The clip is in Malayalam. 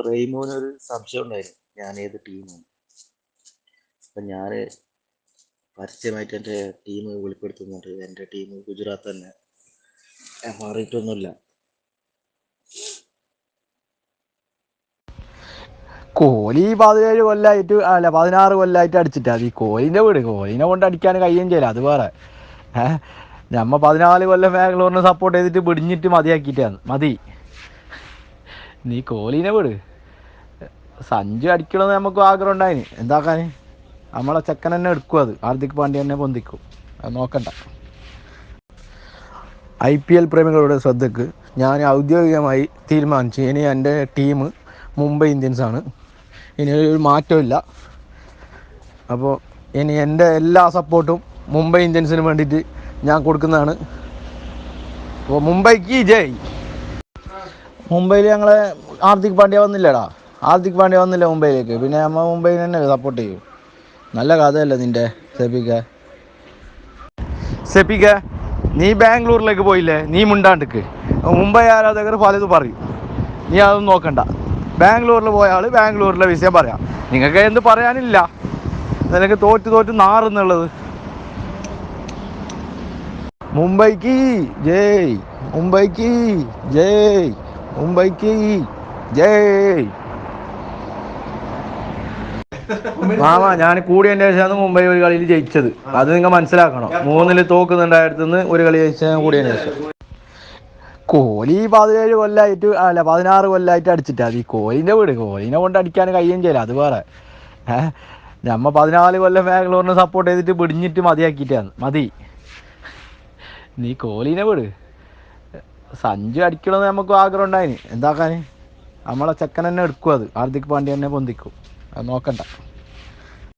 റെയ്മോനൊരു സംശയം ഉണ്ടായിരുന്നു ഞാൻ ഏത് ടീമാണ്. അപ്പം ഞാൻ പരസ്യമായിട്ട് എൻ്റെ ടീം വെളിപ്പെടുത്തുന്നുണ്ട്. എൻ്റെ ടീം ഗുജറാത്ത് തന്നെ, മാറിയിട്ടൊന്നുമില്ല. കോഹ്ലി 17 കൊല്ലമായിട്ട് അല്ല 16 കൊല്ലമായിട്ട് അടിച്ചിട്ടാ ഈ കോഹ്ലിൻ്റെ വീട്. കോഹ്ലിനെ കൊണ്ട് അടിക്കാൻ കഴിയുകയും ചെയ്യില്ല, അത് വേറെ. നമ്മ 14 കൊല്ലം ബാംഗ്ലൂരിനെ സപ്പോർട്ട് ചെയ്തിട്ട് പിടിഞ്ഞിട്ട് മതിയാക്കിയിട്ടാണ്. മതി, നീ കോഹ്ലിനെ വീട്. സഞ്ജു അടിക്കണമെന്ന് നമുക്ക് ആഗ്രഹം ഉണ്ടായിന്, എന്താക്കാൻ? നമ്മളെ ചെക്കൻ തന്നെ എടുക്കും, അത് ഹാർദിക് പാണ്ഡ്യ തന്നെ പൊന്തിക്കും, അത് നോക്കണ്ട. IPL പ്രേമികളുടെ ശ്രദ്ധയ്ക്ക് ഞാൻ ഔദ്യോഗികമായി തീരുമാനിച്ചു, ഇനി എൻ്റെ ടീം മുംബൈ ഇന്ത്യൻസ് ആണ്. ഇനി ഒരു മാറ്റമില്ല. അപ്പോൾ ഇനി എൻ്റെ എല്ലാ സപ്പോർട്ടും മുംബൈ ഇന്ത്യൻസിന് വേണ്ടിയിട്ട് ഞാൻ കൊടുക്കുന്നതാണ്. അപ്പോൾ മുംബൈക്ക് ജയ്. മുംബൈയിൽ ഞങ്ങളെ ഹാർദിക് പാണ്ഡ്യ വന്നില്ലടാ, ഹാർദിക് പാണ്ഡ്യ വന്നില്ല മുംബൈയിലേക്ക്. പിന്നെ നമ്മൾ മുംബൈയിൽ തന്നെ സപ്പോർട്ട് ചെയ്യും. നല്ല കഥയല്ലേ നിൻ്റെ സെപ്പിക്ക. നീ ബാംഗ്ലൂരിലേക്ക് പോയില്ലേ, നീ മുണ്ടാണ്ടിക്ക്. മുംബൈ ആരാധകർ പലതും പറയും, നീ അതൊന്നും നോക്കണ്ട. ബാംഗ്ലൂരിൽ പോയ ആൾ ബാംഗ്ലൂരിലെ വിഷയം പറയാം. നിങ്ങൾക്ക് എന്ത് പറയാനില്ല, നിനക്ക് തോറ്റ് നാറുന്നുള്ളത്. മുംബൈക്ക് ജയ്, മുംബൈക്ക് ജയ്, മുംബൈക്ക് ജയ്. മാമാ, ഞാൻ കൂടിയതിൻ്റെ ശേഷമാണ് മുംബൈ ഒരു കളിയിൽ ജയിച്ചത്, അത് നിങ്ങൾ മനസ്സിലാക്കണം. 3-ൽ തോക്കുന്നുണ്ടായിടത്തുനിന്ന് ഒരു കളി ജയിച്ചാൽ കൂടിയതിന് ശേഷം. കോഹ്ലി 17 കൊല്ലമായിട്ട് അല്ല 16 കൊല്ലമായിട്ട് അടിച്ചിട്ടാ ഈ കോഹ്ലിൻ്റെ വീട്. കോഹ്ലിനെ കൊണ്ട് അടിക്കാൻ കഴിയുകയും ചെയ്യില്ല, അത് വേറെ. നമ്മ 14 കൊല്ലം ബാംഗ്ലൂരിനെ സപ്പോർട്ട് ചെയ്തിട്ട് പിടിഞ്ഞിട്ട് മതിയാക്കിയിട്ടാണ്. മതി, നീ കോഹ്ലിനെ വീട്. സഞ്ജു അടിക്കണമെന്ന് നമുക്ക് ആഗ്രഹം ഉണ്ടായിന്, എന്താക്കാൻ? നമ്മളെ ചെക്കൻ തന്നെ എടുക്കും, അത് ഹാർദിക് പാണ്ഡ്യ തന്നെ പൊന്തിക്കും, അത് നോക്കണ്ട.